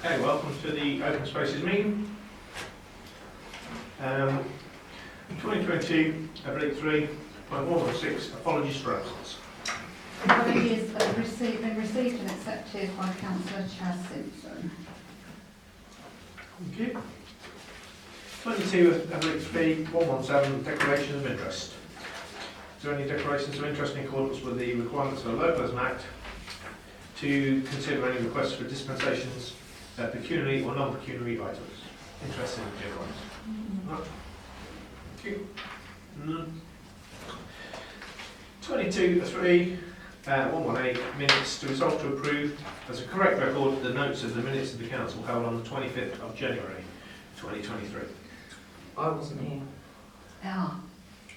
Okay, welcome to the Open Spaces meeting. 2022, Oblique 3.116, apologies for absence. Apologies have been received and accepted by Councillor Chaz Simpson. Thank you. 22, Oblique 3.117, declarations of interest. Is there any declarations of interest in accordance with the requirements of the Localism Act to consider any requests for dispensations, pecuniary or non-pecuniary items? Interest in the general items? No. Thank you. None. 22, 118 minutes to resolve to approve as a correct record the notes of the minutes of the council held on the 25th of January 2023. I wasn't here. Ah,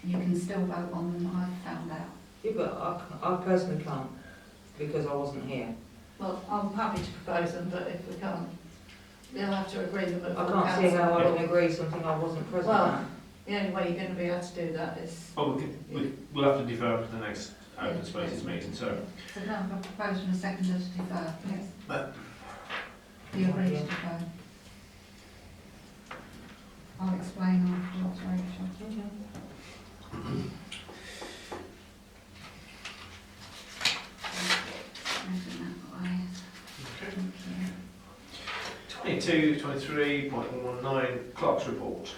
you can still vote on them, I've found out. Yeah, but I personally can't because I wasn't here. Well, I'm happy to propose them, but if we can't, they'll have to agree them at I full can't see council. how I can agree something I wasn't present Well, at. The only way you're going to be able to do that is... Well, we'll have to defer to the next Open Spaces meeting, so. So now I've got a proposal and a seconder to defer, yes? But- Do you agree to defer? I'll explain afterwards, Rachel. Okay. Thank you. 22, 23.119, Clerk's report.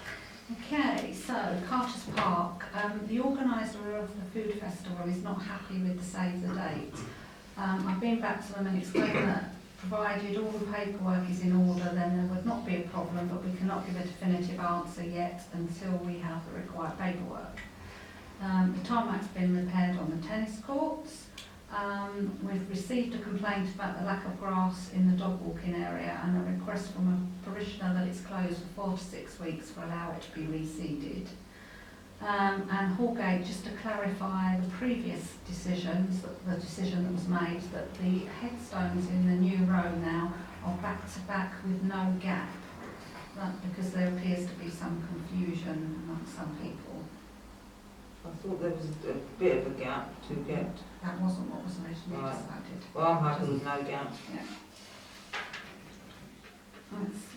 Okay, so Carter's Park, the organiser of the food festival is not happy with the save the date. I've been back to them and explained that provided all the paperwork is in order, then there would not be a problem, but we cannot give a definitive answer yet until we have the required paperwork. The tarmac's been repaired on the tennis courts. We've received a complaint about the lack of grass in the dog walking area and a request from a parishioner that it's closed for 4 to 6 weeks to allow it to be reseeded. And Hallgate, just to clarify the previous decisions, the decision that was made that the headstones in the new row now are back to back with no gap, because there appears to be some confusion amongst some people. I thought there was a bit of a gap to get. That wasn't what was originally Right. decided. Well, I'm happy with no gap. Yeah.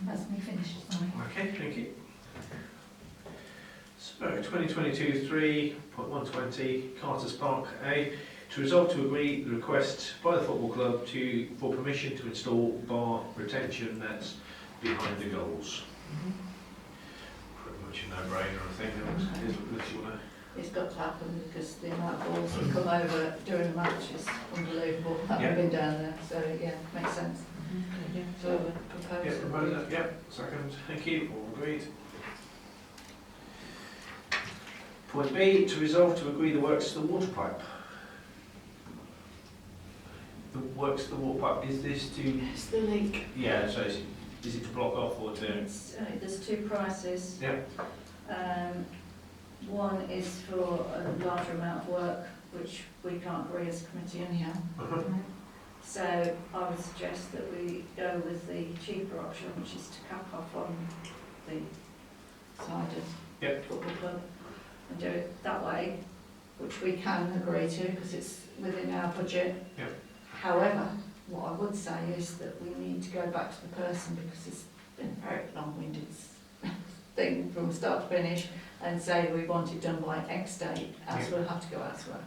That's me finished, sorry. Okay, thank you. So, 2022, 3.120, Carter's Park A, to resolve to agree the request by the football club for permission to install bar retention nets behind the goals. Pretty much a no-brainer, I think. Unless you want to. It's got to happen because the amount of balls that come over during the match is unbelievable. Having Yeah. been down there, so yeah, makes sense. So I would Yeah, propose propose that. Yeah, second. Thank you. All agreed. Point B, to resolve to agree the works to the water pipe. The works to the water pipe, is this to... It's the leak. Yeah, so is it to block off or to... There's two prices. Yeah. One is for a larger amount of work, which we can't agree as a committee anyhow. Uh-huh. So I would suggest that we go with the cheaper option, which is to cap off on the Siders Football Club and do it that way, which we can agree to because it's within our budget. Yep. However, what I would say is that we need to go back to the person because it's been a very long-winded thing from start to finish and say we want it done by X date, else we'll have to go elsewhere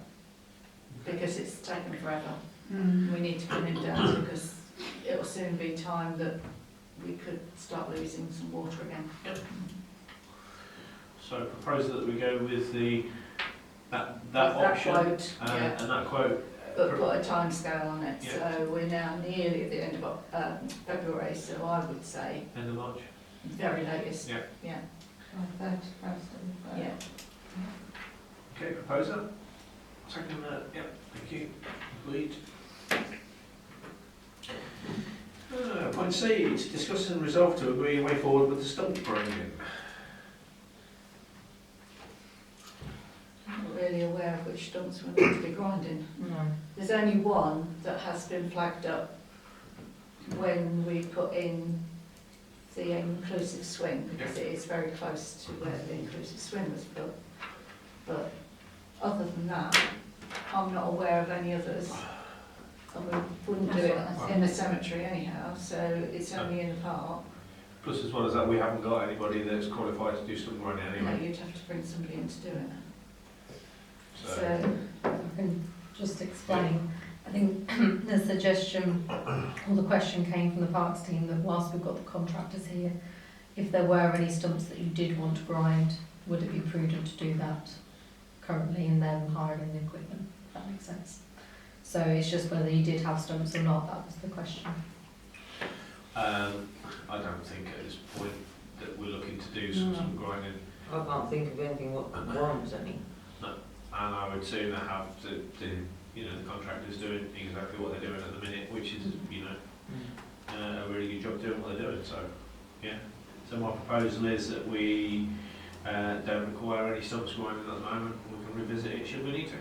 because it's taken forever. We need to pin him down because it'll soon be time that we could start losing some water again. Yep. So propose that we go with that option quote, and that quote. but put a time scale on it. Yeah. So we're now nearly at the end of February, so I would say End of March. very latest. Yeah. Yeah. 31st of Yeah. Okay, propose that. Second that. Yep. Thank you. Agreed. Point C, to discuss and resolve to agree a way forward with the stump grinding. I'm not really aware of which stumps we're going to be grinding. No. There's only one that has been flagged up when we put in the inclusive swing because it is very close to where the inclusive swing was built. But other than that, I'm not aware of any others. And we wouldn't do That's it what I in the said. cemetery anyhow, so it's only in the park. Plus, as well as that, we haven't got anybody that's qualified to do stump grinding No, anyway. you'd have to bring somebody in to do it. So, So, I can just explain. I think the suggestion or the question came from the parks team that whilst we've got the contractors here, if there were any stumps that you did want to grind, would it be prudent to do that currently and then hiring the equipment? If that makes sense. So it's just whether you did have stumps or not, that was the question. I don't think at this point that we're looking to do some stump grinding, I can't think of anything what warrants any. and I would sooner have the contractors doing exactly what they're doing at the minute, which is, a really good job doing what they're doing. So, yeah. So my proposal is that we don't require any stumps grinding at the moment. We can revisit it should we need to.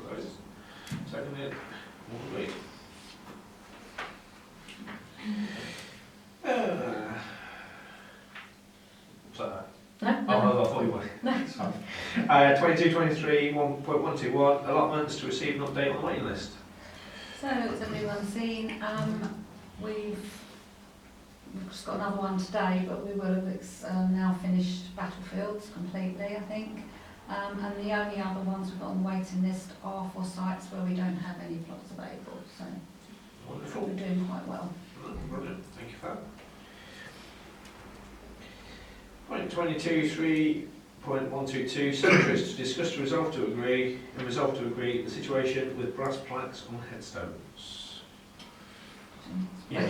Propose. Seconded. All agreed. So, No? I thought you were. No. 22-23-1.121 allotments to receive an update on the waiting list. So, as everyone's seen, we've just got another one today, but we will have now finished battlefields completely, I think. And the only other ones we've got on the waiting list are for sites where we don't have any plots available. So Wonderful. we're doing quite well. Brilliant. Thank you for that. Point 22-3.122 cemeteries to discuss to resolve to agree the situation with brass plaques on headstones. Yeah,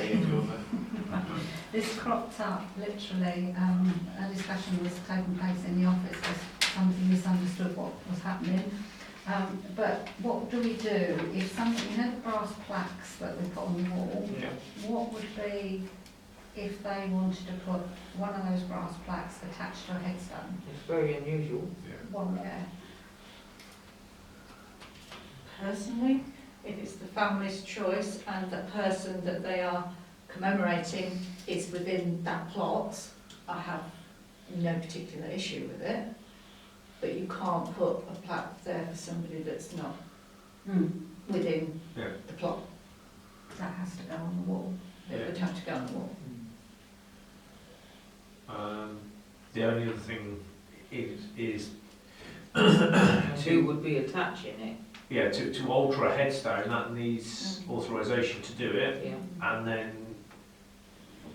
This cropped up literally, a discussion was taking place in the office as somebody misunderstood what was happening. But what do we do if something, the brass plaques that we put on the wall, Yeah. what would be if they wanted to put one of those brass plaques attached to a headstone? It's very unusual. One there. personally, if it's the family's choice and the person that they are commemorating is within that plot, I have no particular issue with it. But you can't put a plaque there for somebody that's not within the plot. That has to go on the wall. It would have to go on the wall. The only other thing is Who would be attaching it? to alter a headstone, that needs authorisation to do it, Yeah. and then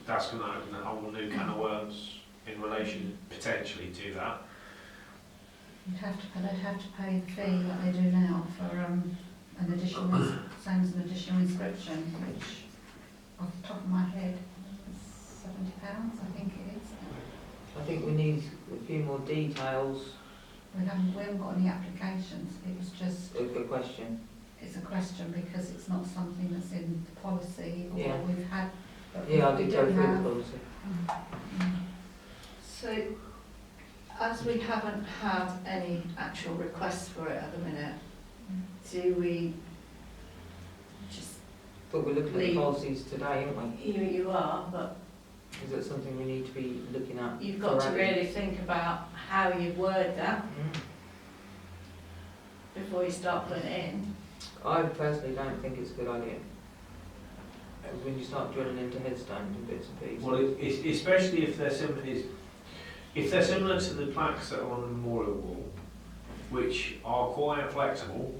that's going to open a whole new can of worms in relation potentially to that. They'd have to pay the fee like they do now for an additional, same as an additional inscription, which off the top of my head is £70, I think it is. I think we need a few more details. We haven't got any applications, it was just, A question. it's a question because it's not something that's in the policy or Yeah. we've had. But Yeah, I we did do go through the have. policy. So, as we haven't had any actual requests for it at the minute, do we just, But we're looking at the Leave. policies today, aren't we? here you are, but Is that something we need to be looking at? you've got to for really think about how you word that Mm. before you start putting it in. I personally don't think it's a good idea. When you start drilling into headstones and bits and pieces. Well, especially if they're similar to the plaques that are on the memorial wall, which are quite flexible.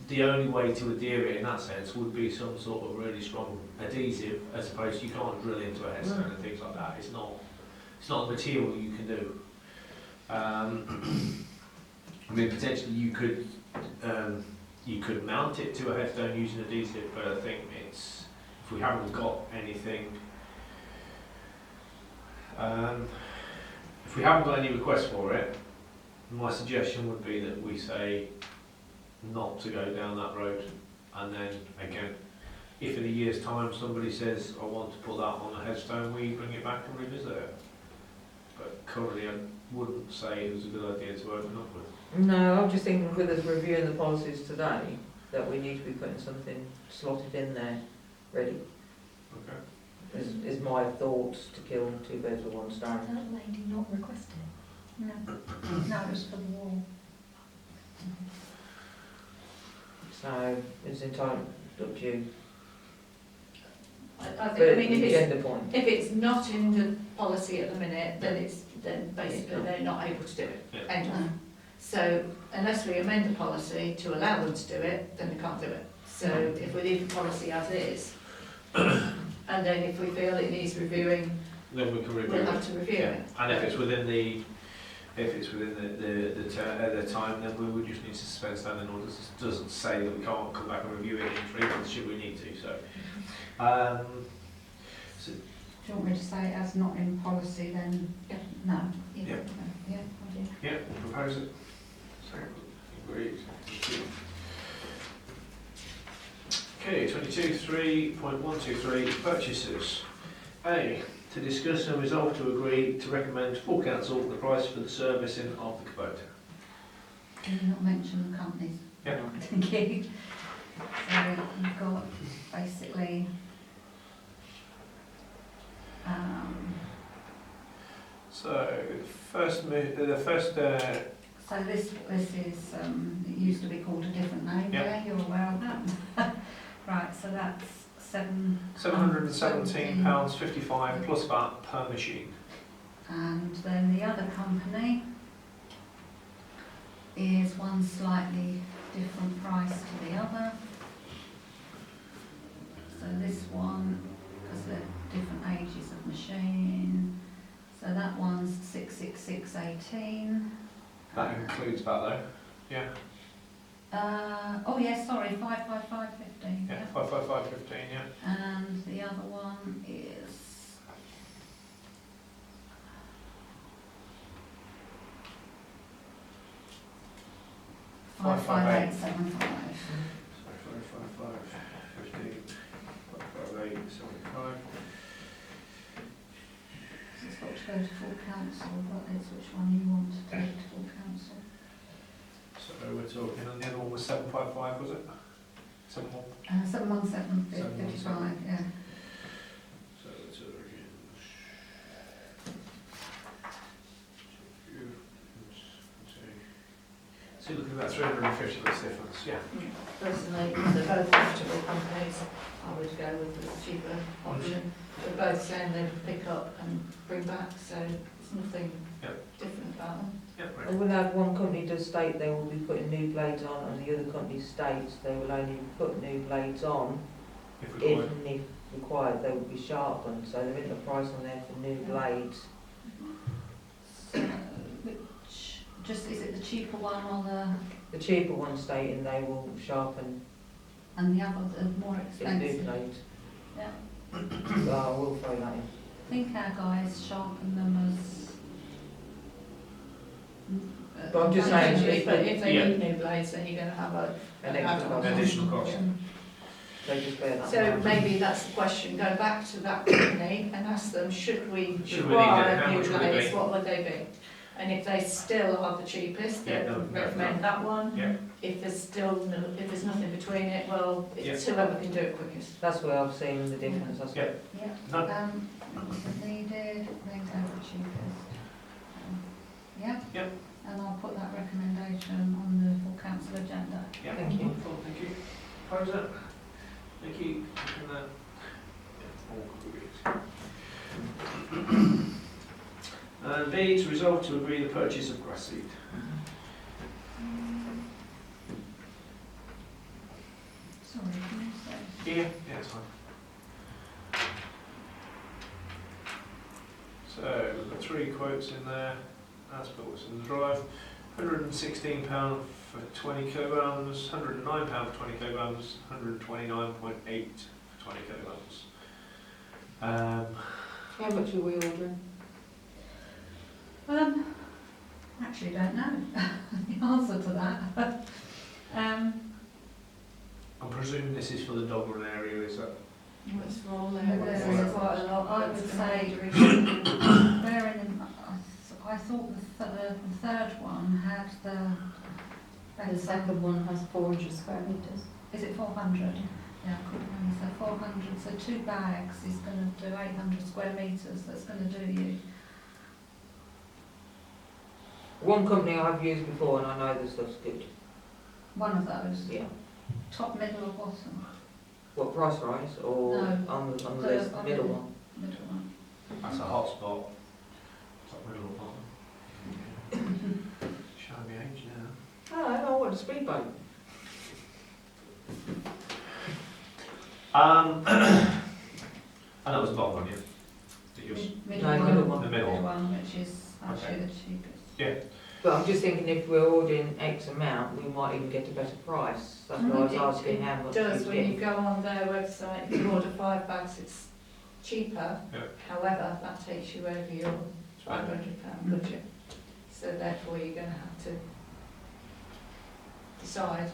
The only way to adhere it in that sense would be some sort of really strong adhesive, as opposed to you can't drill into a headstone and things like that. It's not a material you can do. I mean, potentially you could mount it to a headstone using adhesive, but I think if we haven't got anything, if we haven't got any requests for it, my suggestion would be that we say not to go down that road, and then again, if in a year's time somebody says I want to put that on a headstone, we bring it back and revisit it. But currently I wouldn't say it was a good idea to open up with. No, I'm just thinking with us reviewing the policies today, that we need to be putting something slotted in there, ready. Okay. Is my thoughts to kill two birds with one stone. Did that lady not request it? No, it was for the wall. So it's entirely up to you. I But mean, the if gender point. it's not in the policy at the minute, then basically they're not able to do it. Yeah. End of. So unless we amend the policy to allow them to do it, then they can't do it. So if we leave the policy as is, and then if we feel it needs reviewing, Then we can review we'll it. have to review Yeah. it. And if it's within the time, then we would just need to suspend standing orders. It doesn't say that we can't come back and review it in 3 months should we need to. So, Do you want me to say as not in policy then? Yeah. No. Yeah. Yeah, I do. yeah, propose it. Second. Agreed. Thank you. Okay, 22.3.123 purchases. A. To discuss and resolve to agree to recommend full council the price for the servicing of the Kubota. Can you not mention the companies? Yeah. Thank you. So you've got basically, So first, so this is, it used to be called a different name, Yeah. yeah, you're aware of that? Right, so that's £717.55 plus VAT per machine. And then the other company is one slightly different price to the other. So this one, because they're different ages of machine, so that one's 666.18. That includes VAT though. Yeah. Oh yeah, sorry, 555.15. Yeah. 555.15. Yeah. And the other one is 558.75. Sorry, 555.15. 558.75. So it's got to go to full council, but it's which one you want to take to full council. So we're talking, and the other one was 755, was it? 71. 717.55, yeah. So it's so you're looking at about 350 less difference, yeah. Personally, they're both reputable companies, I would go with the cheaper option. They're both saying they pick up and bring back, so there's nothing different about them. Yeah, right. And we'll have one company does state they will be putting new blades on, and the other company states they will only put new blades on If if required. and if required they will be sharpened. So there isn't a price on there for new blades. So, which, just, is it the cheaper one or The cheaper one stating they will sharpen and the other, the more its new expensive? blades. Yeah. But I will throw that in. I think our guys sharpen them as. But I'm just saying, Potentially, but if they Yeah. need new blades, then you're going to have An extra add-on. cost. Additional cost. They just bear that So in mind. maybe that's the question, go back to that company and ask them, should we Should we need it? require How new much would it blades, be? what would they be? And if they still are the cheapest, Yeah, then no, recommend that one. Yeah. If there's still, if there's nothing between it, well, it's whoever can do it quickest. That's where I've seen the difference. That's Yeah. Yeah. No. Needed, then go for cheapest. Yeah? Yep. And I'll put that recommendation on the full council agenda. Yeah. Thank you. Wonderful, thank you. Close it. Thank you. And, all good. B, to resolve to agree the purchase of grass seed. Sorry, can you say? Yeah, it's fine. So we've got 3 quotes in there. That's put what's in the drive. £116 for 20 kilograms, £109 for 20 kilograms, 129.8 for 20 kilograms. How much are we ordering? Actually don't know the answer to that. I'm presuming this is for the dog run area, is that? It's for all Yeah, there, there's it's quite a lot. I would It's say, gonna be- bearing in, I thought the third one had the The better, second one has 400 square metres. is it 400? Yeah, I couldn't remember, so 400, so 2 bags is going to do 800 square metres, that's going to do you. One company I've used before and I know the stuff's good. One of those. Yeah. Top, middle or bottom? What, price rise or No. on the The- list, on middle the- one? Middle one. That's a hot spot. Top, middle, or bottom. Showing me age now. Oh, I want a speedboat. And that was the bottom one, yeah? That yours? Middle No, one. middle one. The middle one. one, which is actually the cheapest. But I'm just thinking if we're ordering X amount, we might even get a better price. That's why I was asking how much Does, you when you get. go on their website, if you order 5 bags, it's cheaper. Yeah. However, that takes you over your £500 budget. So therefore, you're going to have to decide.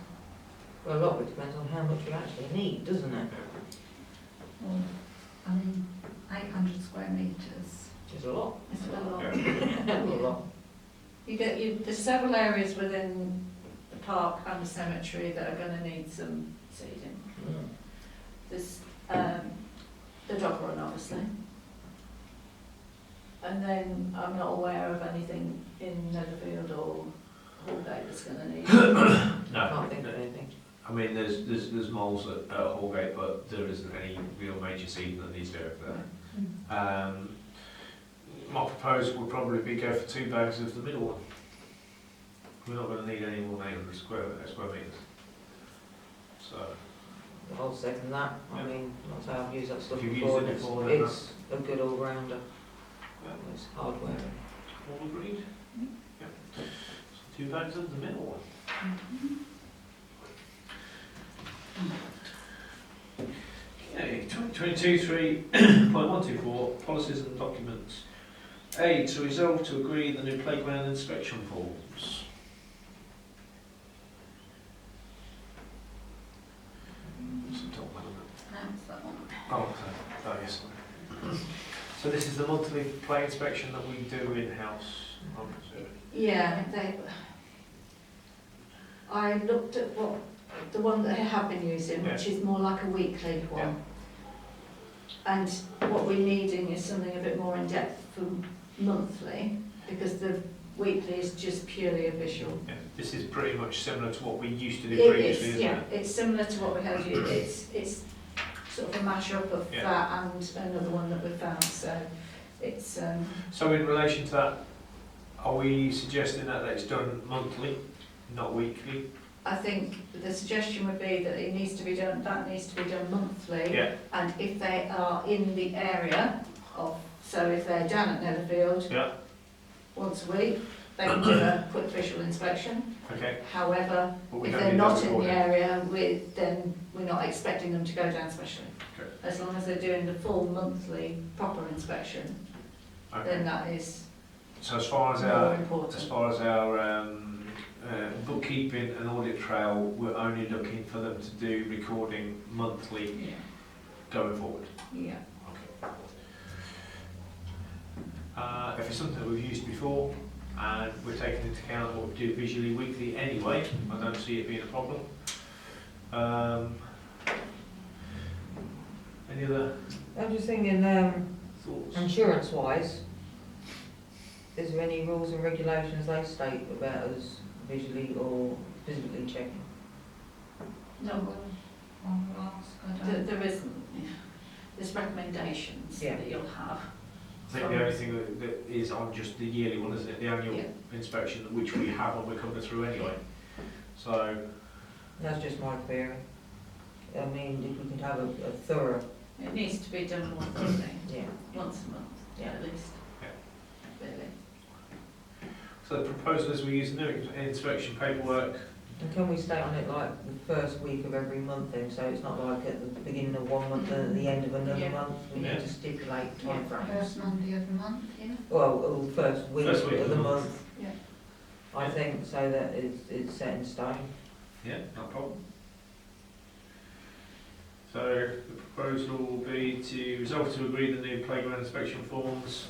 Well, a lot of it depends on how much you actually need, doesn't it? Well, I mean, 800 square metres. It's a lot. It's a lot. Yeah. A lot. There's several areas within the park and the cemetery that are going to need some seeding. Mm. There's the dog run, obviously. And then I'm not aware of anything in Netherfield or Hallgate that's going to need. I No. can't think of anything. I mean, there's moles at Hallgate, but there isn't any real major seeding that needs doing for that. My proposal would probably be go for 2 bags of the middle one. We're not going to need any more than 800 square metres. So, I'll second that. I Yeah. mean, not say I've used that stuff If you've before. used it and before, then it's a good all-rounder. yeah, It's hardware. all agreed? Yeah. So 2 bags of the middle one. Okay, 2022-3.124, policies and documents. A, to resolve to agree the new playground inspection forms. It's the top one, isn't it? No, it's that one. Oh, yes. So this is the monthly play inspection that we do in-house. Yeah, I looked at the one that I have been using, which is more like a weekly one. And what we're needing is something a bit more in depth for monthly, because the weekly is just purely official. Yeah, this is pretty much similar to what we used to do It previously, is, isn't yeah, it? it's similar to what we had used. It's sort of a mash-up of Yeah. that and another one that we found, so it's, So in relation to that, are we suggesting that it's done monthly, not weekly? I think the suggestion would be that it needs to be done, that needs to be done monthly. Yeah. And if they are in the area of, so if they're down at Netherfield Yeah. once a week, they can do a quick visual inspection. Okay. However, But we if don't they're need that not in recording. the area, then we're not expecting them to go down specially. Okay. As long as they're doing the full monthly proper inspection, then Okay. that is So as far as more our important. bookkeeping and audit trail, we're only looking for them to do recording monthly Yeah, going forward. yeah. Okay. If it's something that we've used before and we're taking into account what we do visually weekly anyway, I don't see it being a problem. Any other I'm just thinking, thoughts? insurance-wise, is there any rules and regulations they state about us visually or physically checking? No, I'll ask, I don't. there isn't. There's recommendations Yeah. that you'll have. I think the only thing that is on just the yearly one, isn't it? The annual Yeah. inspection, which we have and we're coming through anyway. So, That's just my query. I mean, if we could have a thorough, It needs to be done more thoroughly, yeah. once a month, at least. Yeah. Really. so the proposal is we use new inspection paperwork. And can we stay on it like the first week of every month then, so it's not like at the beginning of one month and at the end of another Yeah. month? We Yeah. need to stipulate Yeah. timeframes. First Monday of the month, yeah. Well, first week First week of the month, Yeah. I think, so that it's set in stone. Yeah, no problem. So the proposal will be to resolve to agree the new playground inspection forms.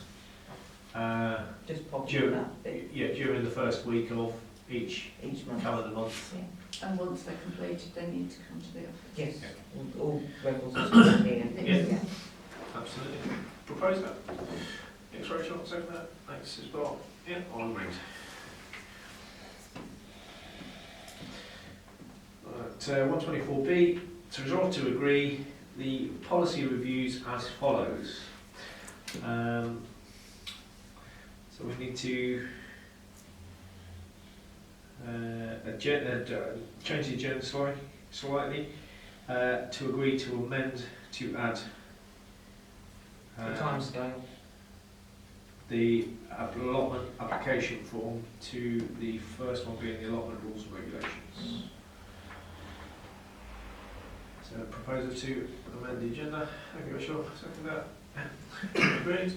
Just pop Sure. in that bit During the first week of each each month. calendar month. And once they're completed, they need to come to the office. Yes, all records are stored here. Yeah. Absolutely. Propose that. Thanks, Rachel. Second that. Thanks, as well. Yeah, all agreed. Right. 124B, to resolve to agree the policy reviews as follows. So we need to change the agenda slightly to agree to amend to add The timescale. the allotment application form to the first one being the allotment rules and regulations. So proposer to amend the agenda. Thank you, Rachel. Second that. Agreed.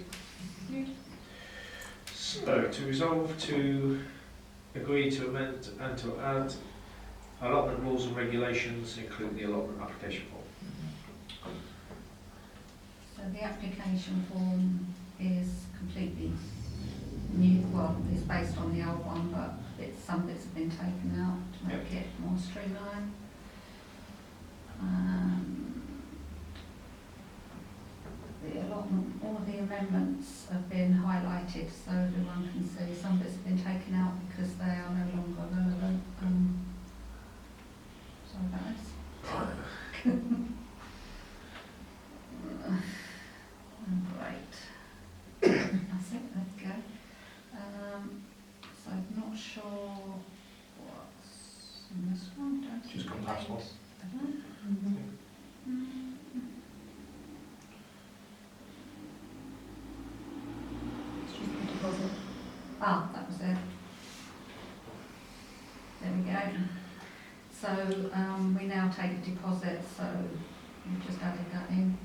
So to resolve to agree to amend and to add allotment rules and regulations, including the allotment application form. So the application form is completely new, well, it's based on the old one, but some bits have been taken out to make it more streamlined. The allotment, all of the amendments have been highlighted so everyone can see. Some bits have been taken out because they are no longer relevant. Sorry about this. Great. That's it, let's go. So I'm not sure what's in this one. Don't think Just come we past made- one. Deposit. Ah, that was it. There we go. So we now take a deposit, so we've just added that in.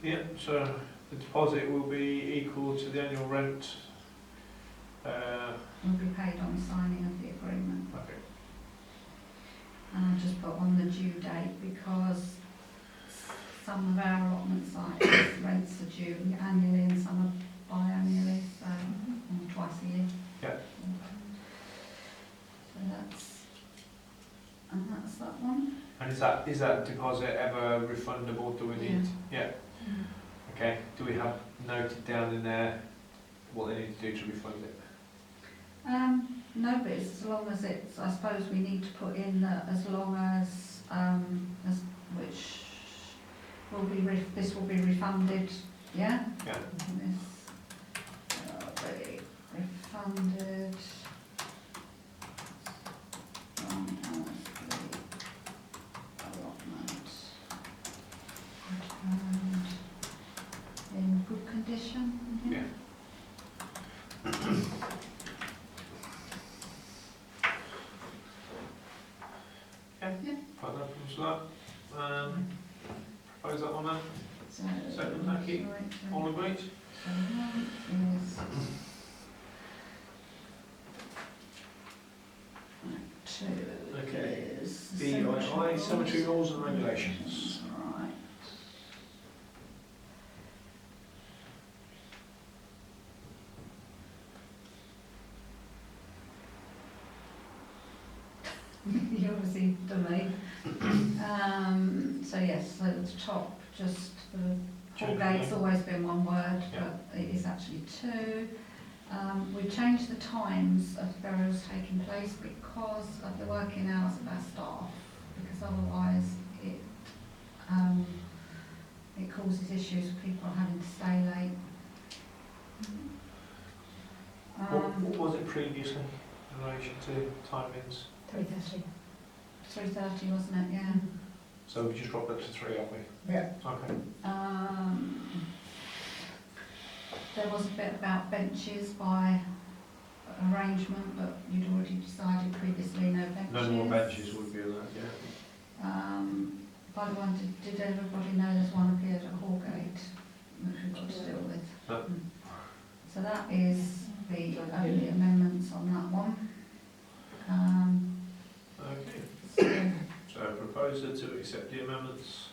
Yeah, so the deposit will be equal to the annual rent. Will be paid on signing of the agreement. Okay. And I'll just put on the due date because some of our allotment sites rents are due annually and some are biannually, so or twice a year. Yeah. So that's that one. And is that deposit ever refundable? Do we need? Yeah. Okay. Do we have noted down in there what they need to do to refund it? No, but it's as long as it's, I suppose we need to put in that as long as which will be, this will be refunded, yeah? Yeah. This will be refunded from the allotment and in good condition. Yeah. Yeah. Fine, no problems with that. Propose that one then. So, Second, thank you. right, All agreed? so one is two Okay. is BII, cemetery rules and regulations. Right. You obviously done me. So yes, so the top, just the full gate's always been one word, Yeah. but it is actually two. We've changed the times of burials taking place because of the working hours of our staff, because otherwise it causes issues with people having to stay late. What was it previously in relation to timings? 3:30. 3:30, wasn't it? Yeah. So we just dropped it to 3, haven't we? Yeah. Okay. There was a bit about benches by arrangement, but you'd already decided previously no benches. No more benches would be allowed, yeah. By the one, did everybody know there's one appeared at Hallgate, which we've got to deal with? No. So that is the only amendments on that one. Okay. So proposer to accept the amendments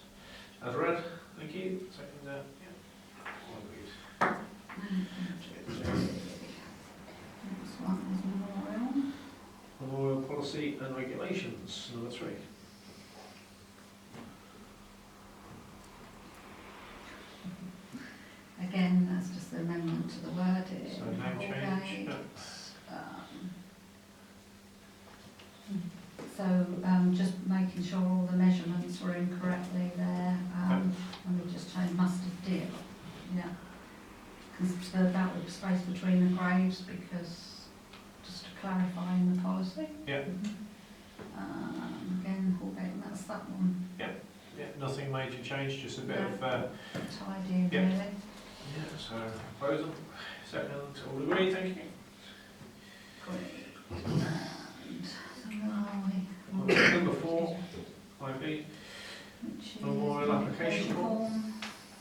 as read. Thank you. Second, yeah. All agreed. Next one is memorial. Memorial policy and regulations, number 3. Again, that's just the amendment to the wording. So name change. So just making sure all the measurements were incorrectly there, and we just changed mustard dip, yeah. Because that was space between the graves, because, just to clarify in the policy. Yeah. Again, Hallgate, that's that one, Yeah, nothing major change, just a bit No. of, tidying Yeah. really. yeah, so proposal, second, all agree, thank you. Great. And, so where are we? Number 4, IB, Which is Memorial application form.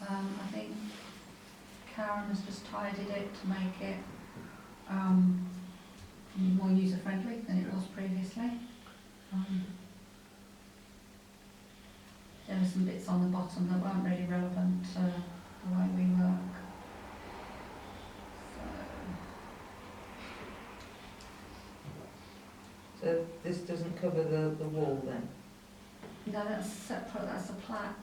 I think Karen has just tidied it to make it more user friendly than it was previously. There were some bits on the bottom that weren't really relevant to the way we work. So this doesn't cover the wall then? No, that's separate, that's a plaque.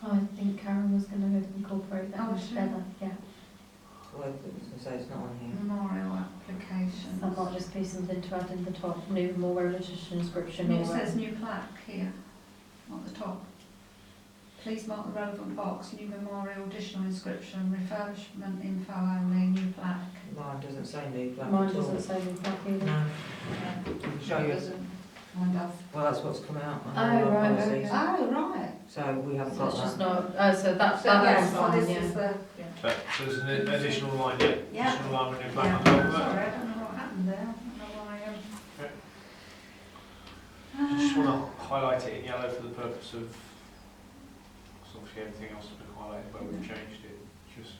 I think Karen was going to incorporate that Oh, was she? together, yeah. Well, I was going to say it's not on here. Memorial application. That might just be something to add in the top, new memorial religious inscription It or says new plaque here, at the top. Please mark the relevant box, new memorial, additional inscription, refurbishment info only, new plaque. Mine doesn't say new plaque mine at all. doesn't say new plaque either. No. Show you. Mine does. Well, that's what's come out on Oh, all our right, policies. okay. Oh, right. So we haven't So got it's just that. not, so that, So that yes, one's so fine, this yeah. is the, So there's an additional line, yeah, Yeah. additional line with new yeah, black on top of that. sorry, I don't know what happened there, I don't know why. I just want to highlight it in yellow for the purpose of, because obviously everything else has been highlighted, but we've changed it, just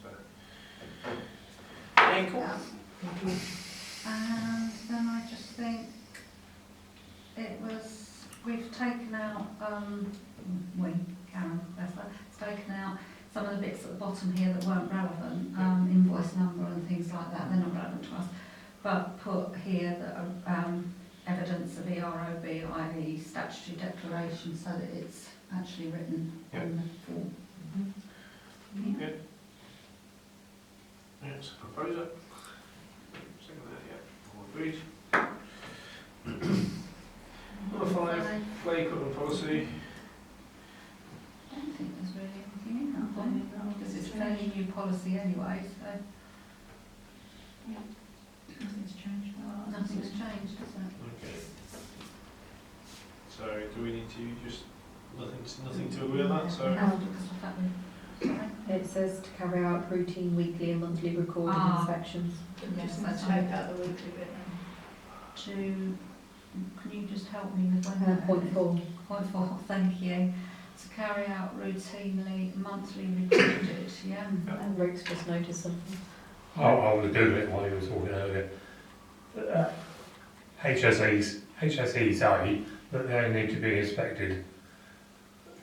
yeah, cool. Thank you. And then I just think it was, we've taken out, Karen, bless her, has taken out some of the bits at the bottom here that weren't relevant, invoice number and things like that, they're not relevant to us, but put here that evidence of EROB, i.e. statutory declaration, so that it's actually written on the form. Yeah. Good. Yeah, it's a proposer. Second that, yeah, all agreed. Number 5, play equipment policy. I don't think there's really anything in that one, because it's a fairly new policy anyway, so Nothing's changed. nothing's changed, is it? Okay. So do we need to just, nothing to agree on that, so? We have to, because of that we, sorry. It says to carry out routine weekly and monthly recorded Ah. inspections. Just Yes, take out the weekly bit then. Can you just help me with when that? Point 4. Point 4, thank you. To carry out routinely monthly recorded, yeah? And Rick's just noticed something. I was doing it while you were talking earlier. HSEs say that they need to be inspected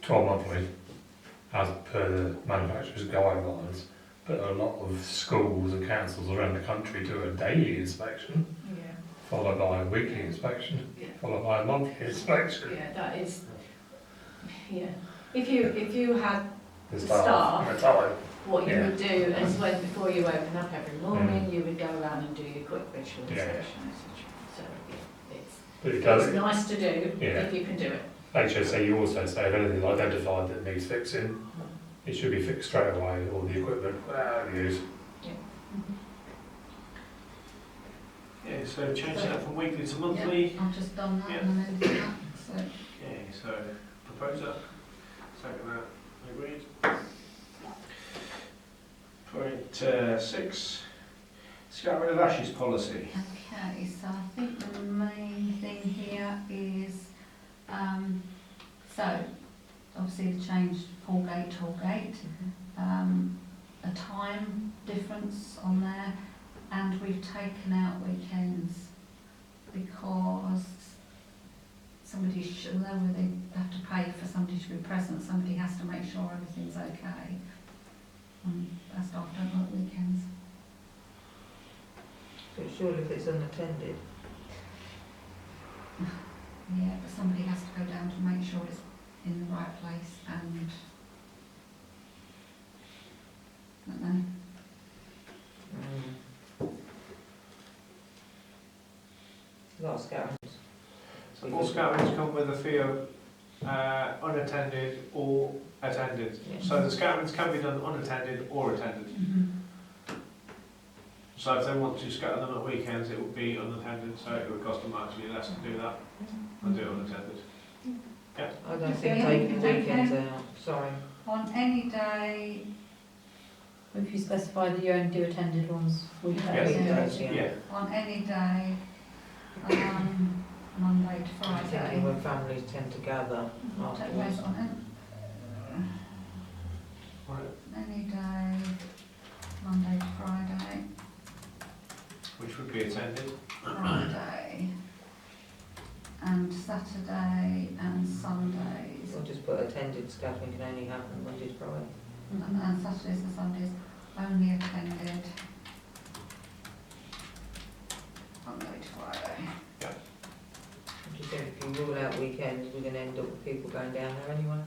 12 monthly, as per the manufacturer's guidelines. But a lot of schools and councils around the country do a daily inspection, Yeah, followed by a weekly inspection, yeah, followed by a monthly inspection. yeah, that is, yeah. If you had The The staff staff. and the time. what you Yeah. would do is when, before you open up every morning, you would go around and do your quick visual Yeah. inspection, etc. So, yeah, But it it's does. nice to do Yeah. if you can do it. HSE also say if anything's identified that needs fixing, it should be fixed straight away, or the equipment out of use. Yeah, so changing that from weekly to monthly. I've just done that Yeah. and amended that, so. Okay, so proposer, second that, agreed. Point 6, scat rid of ashes policy. Okay, so I think the main thing here is, so obviously the change Hallgate to Hallgate, a time difference on there, and we've taken out weekends because somebody should, although they have to pay for somebody to be present, somebody has to make sure everything's okay. Our staff don't work weekends. But surely if it's unattended, Yeah, but somebody has to go down to make sure it's in the right place and, I don't know. a lot of scattering. So All scout rooms come with a fee of unattended or attended. Yeah. So the scout rooms can be done unattended or attended. So if they want to scatter them at weekends, it would be unattended, so it would cost them actually less to do that than do it unattended. I don't think taking weekends out, sorry. On any day, If you specify that you only do attended ones, weekdays. Weekdays, yeah. Yeah. on any day, Monday to I'm thinking Friday. when families tend to gather Take place afterwards. on any day, Monday to Friday, Which would be attended. Friday, and Saturday and Sundays. We'll just put attended scattering can only happen Monday to Friday. And Saturdays and Sundays only attended Monday to Friday. Do you think if you rule out weekends, we're going to end up with people going down there anyway?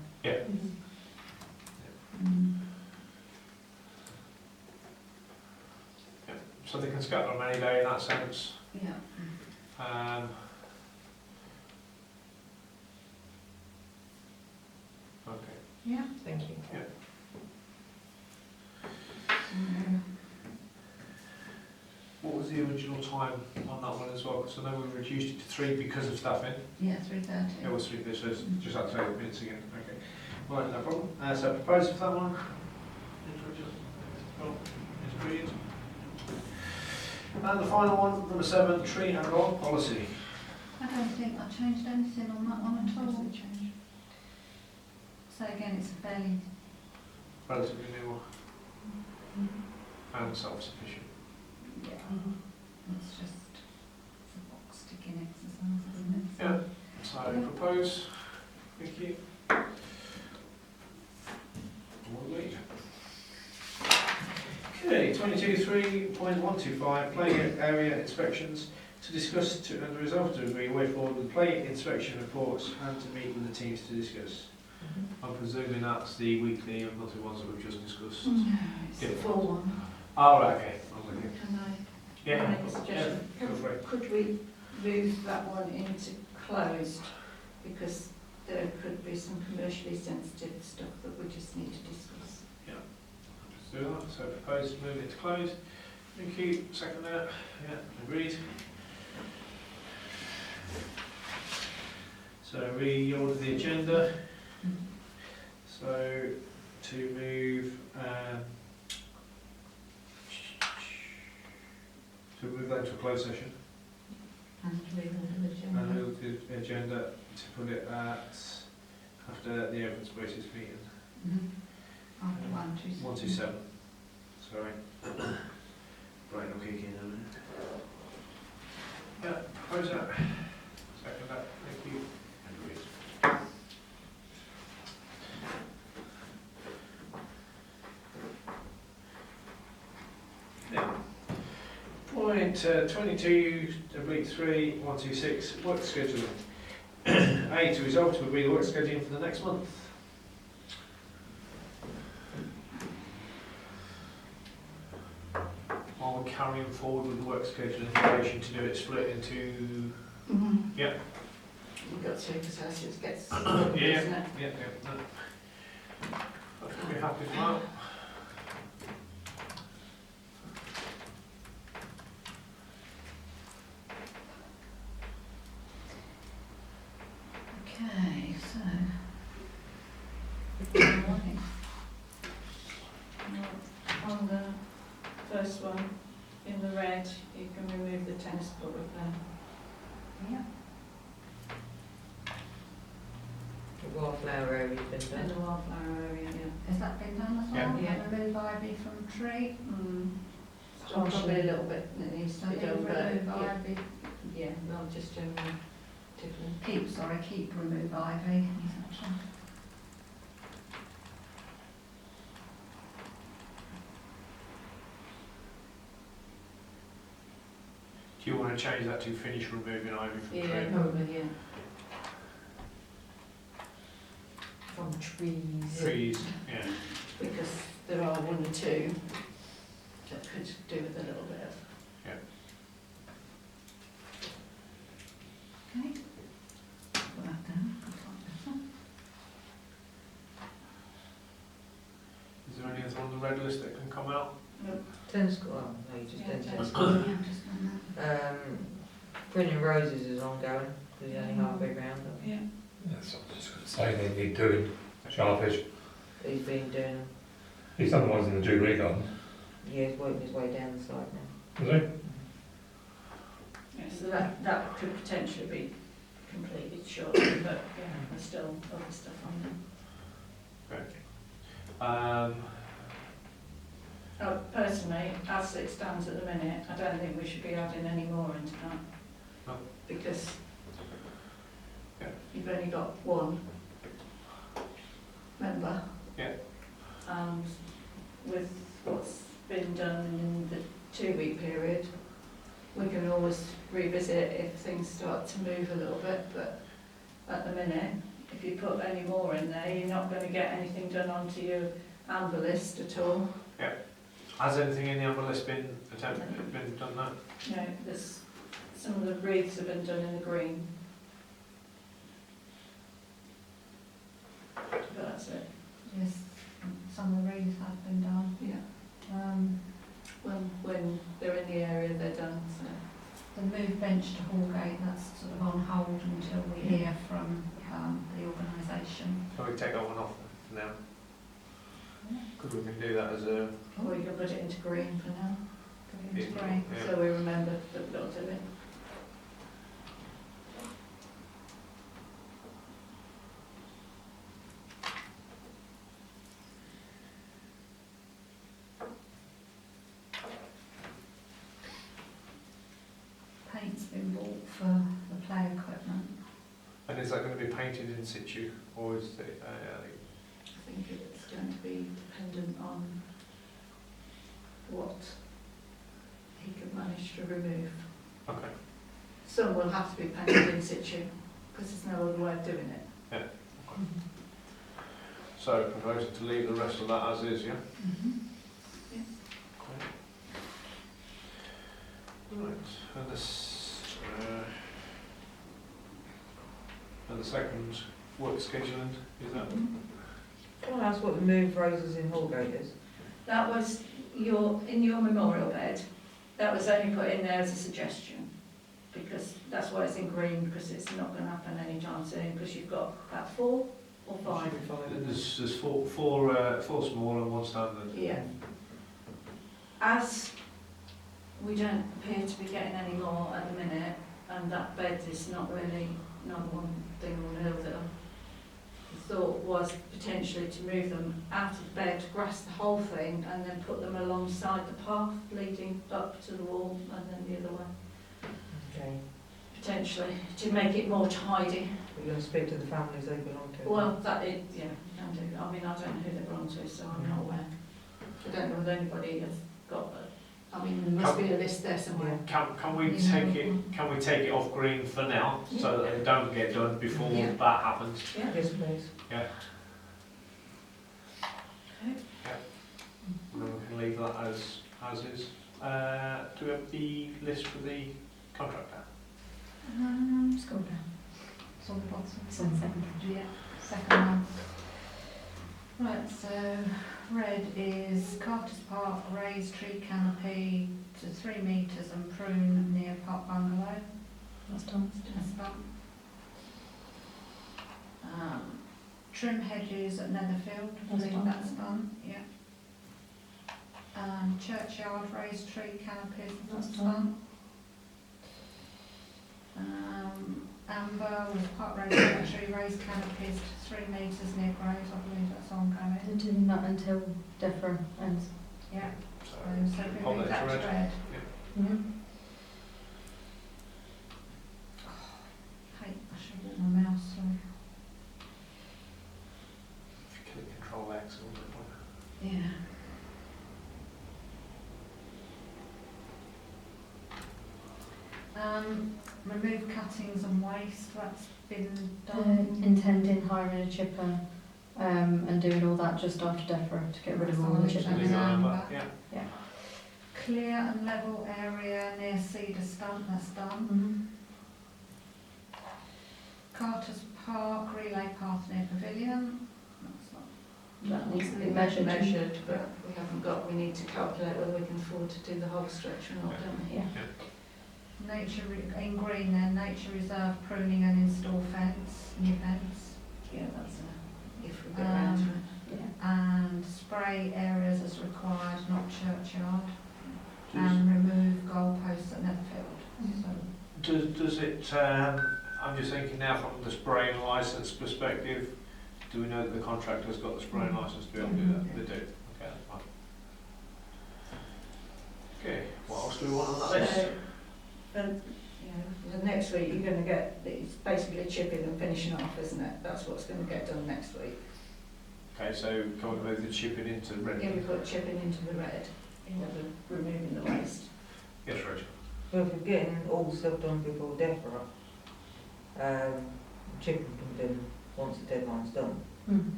So they can scatter on any day in that sense. Yeah. Okay. Yeah. Thank you. What was the original time on that one as well? Because I know we reduced it to 3 because of staffing. Yeah, 3:30. It was 3, so it's just had to take minutes again. Okay. Right, no problem. So proposal for that one? It's brilliant. And the final one, number 7, tree and lawn policy. I don't think I changed anything on that one at all. So again, it's a fairly, Relatively new and self-sufficient. yeah, it's just a box ticking exercise, isn't it? Yeah. So propose. Thank you. All agreed. Okay, 22.3.125, play area inspections. To discuss and the result to agree way forward with play inspection reports and to meet with the teams to discuss. I'm presuming that's the weekly and monthly ones that we've just discussed. No, it's the full one. Oh, right, okay. I'm with you. Can I Yeah, make a suggestion? yeah, go for it. Could we move that one into closed? Because there could be some commercially sensitive stuff that we just need to discuss. Let's do that. So propose to move it to close. Thank you. Second there. Yeah, agreed. So reorder the agenda. So to move that to a closed session And leave under the agenda. and move the agenda to put it at after the open spaces meeting. After 127. 127. Sorry. Brain will kick in a minute. Yeah, propose that. Second that. Thank you. Agreed. Yeah. Point 22.3.126, work scheduling. A, to resolve to agree the work scheduling for the next month. While we're carrying forward with the work scheduling in relation to do it split into... Yeah. We've got to, because Associates gets, Yeah. isn't it? Yeah, no. I think we're happy with that. Okay, so. On the first one, in the red, you can remove the tennis court there. Yeah. The wildflower area's been In done. the wildflower area, yeah. Has that been done as Yeah. well? Yeah. Remove ivy from tree? So probably a little bit that needs to So be done, but remove yeah, ivy. yeah, not just generally tickling. Keep remove ivy. Do you want to change that to finish removing ivy from Yeah, tree? probably, yeah. From trees. Trees, yeah. Because there are one or two that could do with a little bit of. Okay. Is there anything on the red list that can come out? Tennis court, oh, no, you just Yeah, did just, tennis yeah, court. just on that. Printing roses is ongoing, because it's only halfway round. Yeah. That's what I was going to say, they need doing. Sharpish. He's been doing them. He's done the ones in the Jubilee Garden, Yeah, he's working his way down the side now. is he? Yeah, so that could potentially be completed shortly, but yeah, there's still other stuff on there. Personally, as it stands at the minute, I don't think we should be adding any more into that. No. Because Yeah. you've only got one member. Yeah. And with what's been done in the 2-week period, we can always revisit if things start to move a little bit, but at the minute, if you put any more in there, you're not going to get anything done onto your amber list at all. Has anything in the amber list been done now? You know, there's some of the wreaths have been done in the green. But that's it. Yes, some of the wreaths have been done. Yeah. When they're in the area, they're done, so. The move bench to Hallgate, that's sort of on hold until we hear from the organisation. Can we take that one off now? Because we can do that as a... Or you can put it into green for now, Go into grey. Yeah. so we remember that we've got to do it. Paint's been bought for the play equipment. And is that going to be painted in situ, or is it... I think it's going to be dependent on what he can manage to remove. okay. Some will have to be painted in situ, because there's no other way of doing it. So proposing to leave the rest of that as is, yeah? Right, and the second work scheduling, is that? Can I ask what the move roses in Hallgate is? That was in your memorial bed, that was only put in there as a suggestion, because that's why it's in green, because it's not going to happen anytime soon, because you've got about 4 or 5. Should be fine. There's four small and one standard. Yeah. As we don't appear to be getting any more at the minute, and that bed is not really another one thing on the hill that the thought was potentially to move them out of bed, grass the whole thing, and then put them alongside the path leading up to the wall, and then the other way, Okay. potentially, to make it more tidy. We're going to speak to the families they belong to. Well, that is, yeah, can do. I mean, I don't know who they belong to, so I'm not aware. I don't know whether anybody has got that. I mean, there must be a list there somewhere. Can we take it off green for now, so that they don't get done before Yeah. that happens? Yeah. Yes, please. And then we can leave that as is. Do we have the list for the contractor? Scroll down. It's on the bottom. It's on the second page. Yeah, second one. Right, so red is Carter's Park, raised tree canopy to 3 metres and prune near Park Bungalow. That's done. That's done. Trim hedges at Netherfield, I That's believe done. that's done, yeah. Churchyard, raised tree canopies, that's That's done. Amber with Park Road Cemetery, raised canopies to 3 metres near graves, I believe that's ongoing. They're doing that until DEFRA ends. Yeah, So, so we hold move it that to to red. red. Yeah. Hate, I should walk my mouse, sorry. If you click Control X, it'll do it. Yeah. Remove cuttings and waste, that's been done. Intending hiring a chipper and doing all that just after DEFRA to get rid of all the That's chipping. all Leave it on Amber. that, yeah. Clear and level area near Cedar Stump, that's done. Mhm. Carter's Park, relay path near Pavilion, that's not That needs to be measured. But we haven't got, we need to calculate whether we can afford to do the whole stretch or not, don't we? Yeah. In green then, nature reserve, pruning and install fence, new fence. Yeah, that's a, if we get around to it. Yeah. And spray areas as required, not churchyard. Does, And remove goalposts at Netfield. So does it, I'm just thinking now from the spraying licence perspective, do we know that the contractor's got the spraying licence to be able to do that? They do. Okay, that's fine. Okay, what else do we want on that list? So, the next week you're going to get, it's basically chipping and finishing off, isn't it? That's what's going to get done next week. Okay, so can we move the chipping into red? Yeah, we put chipping into the red, removing the waste. Yes, Rachel. Well, if we're getting all the stuff done before DEFRA, chipping can be done once the deadline's done. Mm.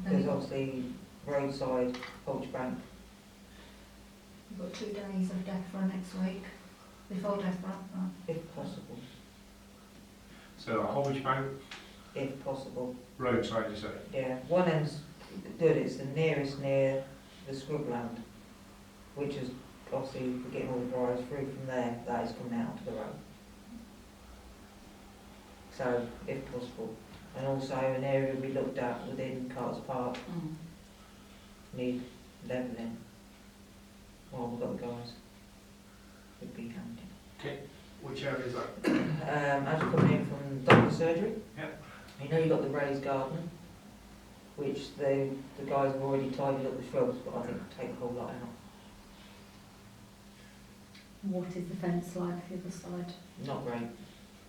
There's obviously roadside, Hodge Bank. we've got 2 days of DEFRA next week, before DEFRA. Right. If possible, So Holwich Bank, if possible. roadside, you say? Yeah, one end's good, it's the nearest near the scrubland, which is obviously, if we're getting all the drivers through from there, that is coming out to the road. So, if possible. And also an area we looked at within Carter's Park, need levelling. Well, we've got the guys. Would be handy. Which area is that? As you're coming in from doctor's surgery. Yep. You know you've got the raised garden, which the guys have already tidied up the shrubs, but I think it'll take a whole lot out. What is the fence like the other side? Not great,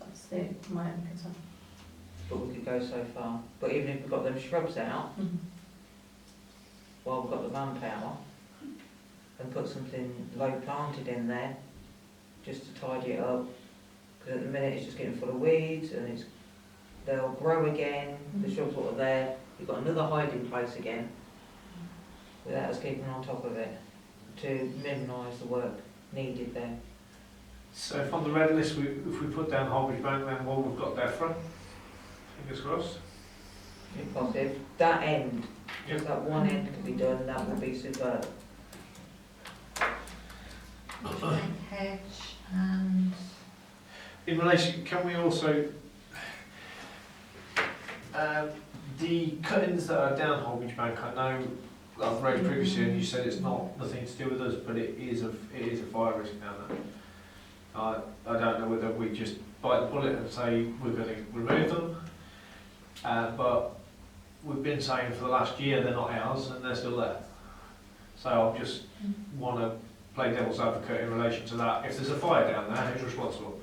That's my own concern. but we could go so far. But even if we've got them shrubs out, while we've got the manpower, and put something low planted in there, just to tidy it up, because at the minute it's just getting full of weeds, and they'll grow again, the shrubs that are there, you've got another hiding place again, without us keeping on top of it, to minimise the work needed there. So if on the red list, if we put down Holwich Bank, then what we've got DEFRA, fingers crossed. If possible, that end, just that one end can be done, that would be superb. Hedge and In relation, can we also, the cuttings that are down Holwich Bank, I know I've raised previously and you said it's nothing to do with us, but it is a fire risk down there. I don't know whether we just bite the bullet and say we're going to remove them, but we've been saying for the last year they're not ours and they're still there. So I just want to play devil's advocate in relation to that. If there's a fire down there, who's responsible?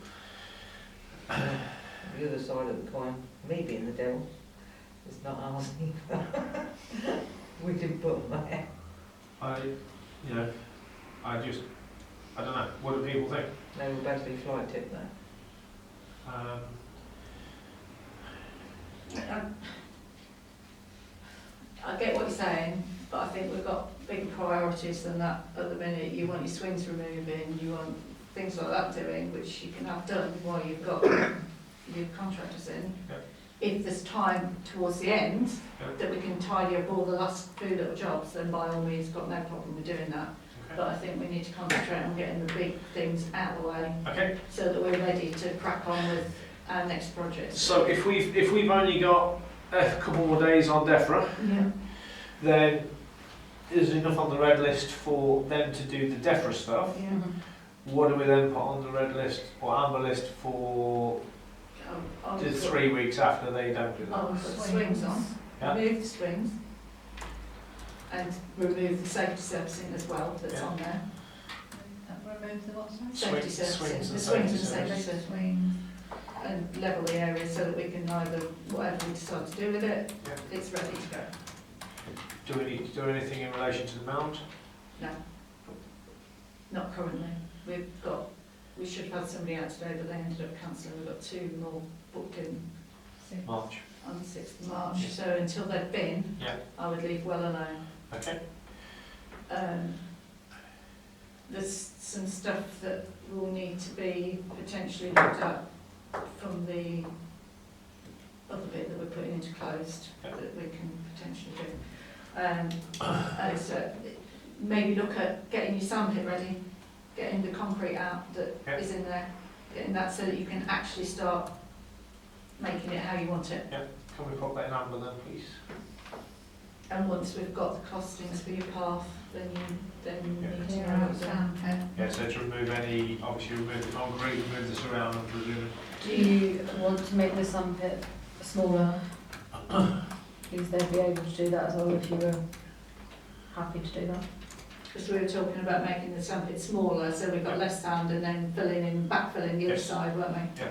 The other side of the coin, me being the devil, it's not ours either. We didn't put them there. I don't know. What do people think? They were basically fly tipped there. I get what you're saying, but I think we've got bigger priorities than that at the minute. You want your swings removing, you want things like that doing, which you can have done while you've got your contractors in. Yep. If there's time towards the end Yep. that we can tidy up all the last few little jobs, then by all means, got no problem with doing that. But I think we need to concentrate on getting the big things out of the way Okay. so that we're ready to crack on with our next project. So if we've only got a couple more days on DEFRA, Yeah. then there's enough on the red list for them to do the DEFRA stuff. Yeah. What do we then put on the red list or amber list for the 3 weeks after they don't do that? I'll put swings on, Yeah. remove the swings, and remove the safety surfacing as well that's Yeah. on there. remove the what, sorry? Safety Swings surfacing, and the swings and safety safety surfaces. surfacing, and level the area so that we can either, whatever we decide to do with it, Yeah. it's ready to go. Do we need to do anything in relation to the mount? No, not currently. We should have had somebody out today, but they ended up cancelling. We've got 2 more booked in March. on the 6th of March. So until they've been, Yeah. I would leave well alone. Okay. There's some stuff that will need to be potentially looked at from the other bit that we're putting into closed Yeah. that we can potentially do. So maybe look at getting your sandpit ready, getting the concrete out that Yeah. is in there, getting that so that you can actually start making it how you want it. Can we pop that in amber then, please? And once we've got the costings for your path, then you Yeah. need to Clear know out what's sandpit. Yeah, so to remove any, obviously remove the concrete, remove the surround, I'm presuming. Do you want to make the sandpit smaller? Because they'd be able to do that as well if you were happy to do that. Because we were talking about making the sandpit smaller, so we've got less sand and then backfilling the other Yes. side, weren't we? Yeah.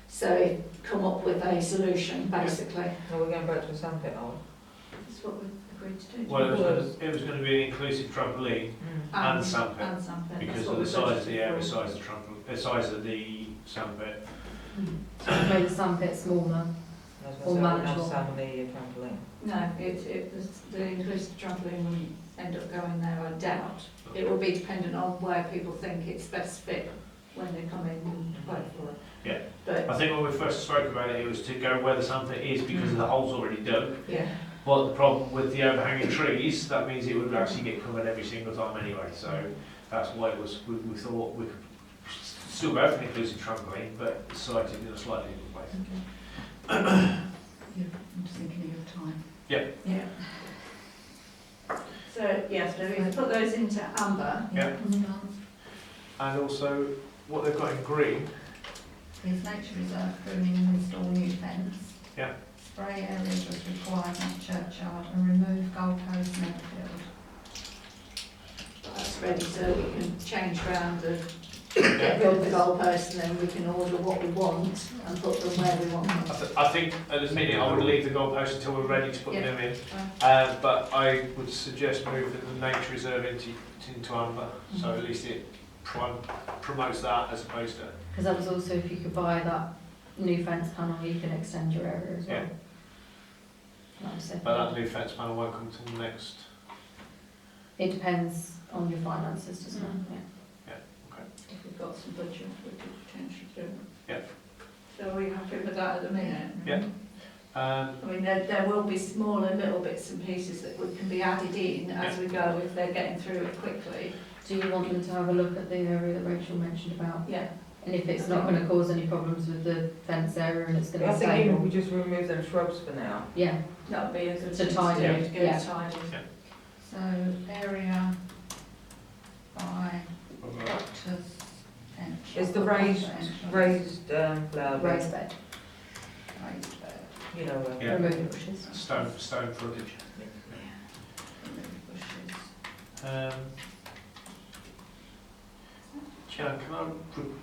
So come up with a solution, basically. Are we going back to a sandpit, are we? That's what we agreed to do. Well, it was going to be an inclusive trampoline and sandpit, And sandpit. because That's of what the we size of the budgeted area, for. size of the trampoline, the size of the sandpit. So you've made the sandpit smaller. I was Or going to say, manageable. enough sand on the trampoline. No, the inclusive trampoline wouldn't end up going there, I doubt. It will be dependent on where people think it's best fit when they come in and apply for it. Yeah. But, I think when we first spoke about it, it was to go where the sandpit is because the hole's already dug. yeah, But the problem with the overhanging trees, that means it would actually get covered every single time anyway. So that's why it was. We thought we could still go for an inclusive trampoline, but sited in a slightly different place. I'm just thinking of your time. Yeah. Yeah. So, yeah, so we put those into amber. Yeah. Done. And also, what they've got in green. Is nature reserve pruning and install new fence. Yeah. Spray areas as required at churchyard and remove goalposts and outfield. That's ready, so we can change around and get rid of the goalposts, and then we can order what we want and put them where we want them. I think at the minute I would leave the goalposts until we're ready to put them in. But I would suggest moving the nature reserve into amber, so at least it promotes that as opposed to. Because that was also if you could buy that new fence panel, you can extend your area as well. Yeah. That was it. But that new fence panel won't come till next. It depends on your finances, doesn't it? Yeah. If we've got some budget, we could potentially do it. Yeah. So are we happy with that at the minute? Yeah. I mean, there will be smaller little bits and pieces that can be added in as we go if they're getting through it quickly. Do you want them to have a look at the area that Rachel mentioned about? Yeah. And if it's not going to cause any problems with the fence area and it's going I to think stay, even if we just remove them shrubs for now. yeah, That would be a good To thing tidy to do, it, to get yeah. it tidy. So area by doctor's entrance. Is the raised flower bed, raised bed, Raised bed. you know, where Yeah. remove bushes. Stone footage. Remove bushes. Jan, can I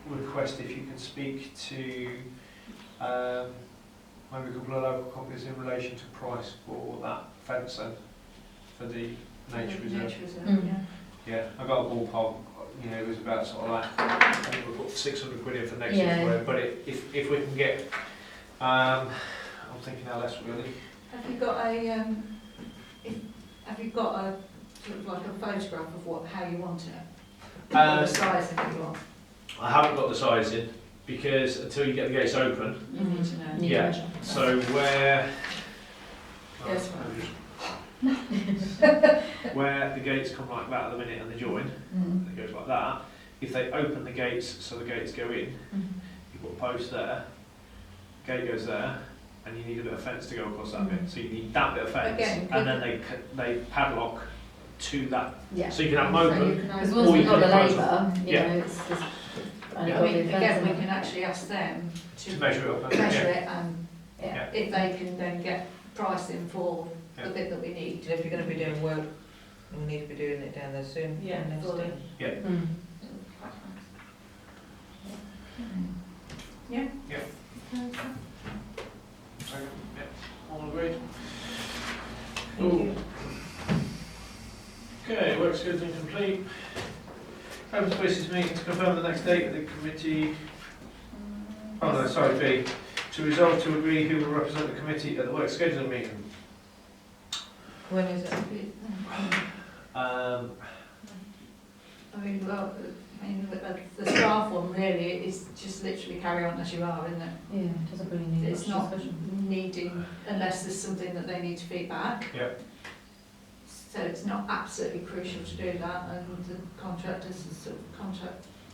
request if you can speak to maybe a couple of local companies in relation to price for that fence then, for the nature reserve? Nature reserve, Mm. yeah. Yeah, I got a ballpark, it was about sort of like, I think we put 600 quid in for next year's Yeah. road, but if we can get, I'm thinking how less really. Have you got a sort of like a photograph of how you want it? What the size that you want? I haven't got the size in, because until you get the gates open, You need to know. Need to Yeah. measure. so where... Yes, where the gates come like that at the minute and they join, Mm. it goes like that, if they open the gates so the gates go in, Mhm. you put a post there, gate goes there, and you need a bit of fence to go across that bit. So you need that bit of fence, Again, and then they padlock to that. Yeah. So you can have them So open. you can Because open- once Or we've you got the can labour, you Yeah. know, it's just. I mean, again, we can. can actually ask them To to measure it up. and- measure yeah. it, and Yeah. if they can then get pricing for Yeah. the bit that we need. And if you're going to be doing work, you need to be doing it down there soon. Yeah, next fully. day. Mm. Yeah. Yeah. Second, yeah, all agreed. Thank you. Okay, work schedule complete. Open spaces meeting to confirm the next date of the committee. Oh no, sorry, B. To resolve to agree who will represent the committee at the work scheduling meeting. When is it? I mean, well, the staff one really is just literally carry on as you are, isn't it? Yeah, it doesn't really need It's much not discussion. needing, unless there's something that they need to feed back. Yep. So it's not absolutely crucial to do that, and the contractors are sort of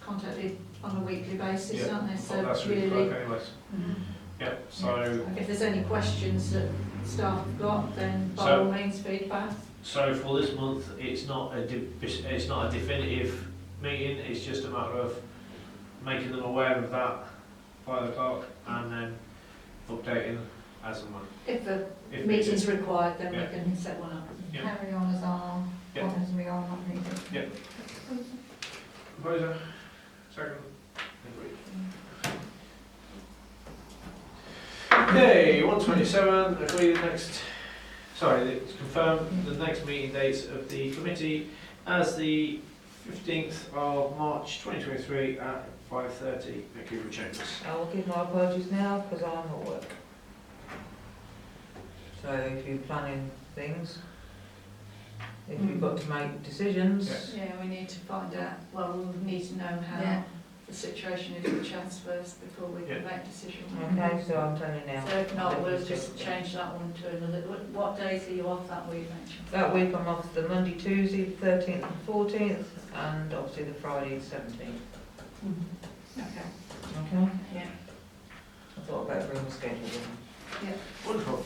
contacted on a weekly basis, Yeah. aren't they? Oh, So that's really really, good anyways. Mm. Yeah, so, if there's any questions that staff have got, then by all means feedback. so for this month, it's not a definitive meeting, it's just a matter of making them aware of that by the clerk and then updating as and when. If the If meeting's required, then Yeah. we can set one up. Yeah. Carry on as are, Yeah. as we are not needed. Yeah. Proposer, second. Okay, 127, agreed it's confirmed the next meeting dates of the committee as the 15th of March 2023 at 5:30. Thank you for checking this. I will give my apologies now because I'm at work. So if you're planning things, if you've got to make decisions, Yeah, we need to find out, well, we need to know how Yeah. the situation is with Chance first before we can make a decision. okay, so I'm telling you now. So if not, we'll just change that one to another, what days are you off that week, Rachel? That week I'm off the Monday, Tuesday, 13th and 14th, and obviously the Friday, 17th. Okay. Okay? Yeah. I thought I'd better bring the schedule in. Wonderful.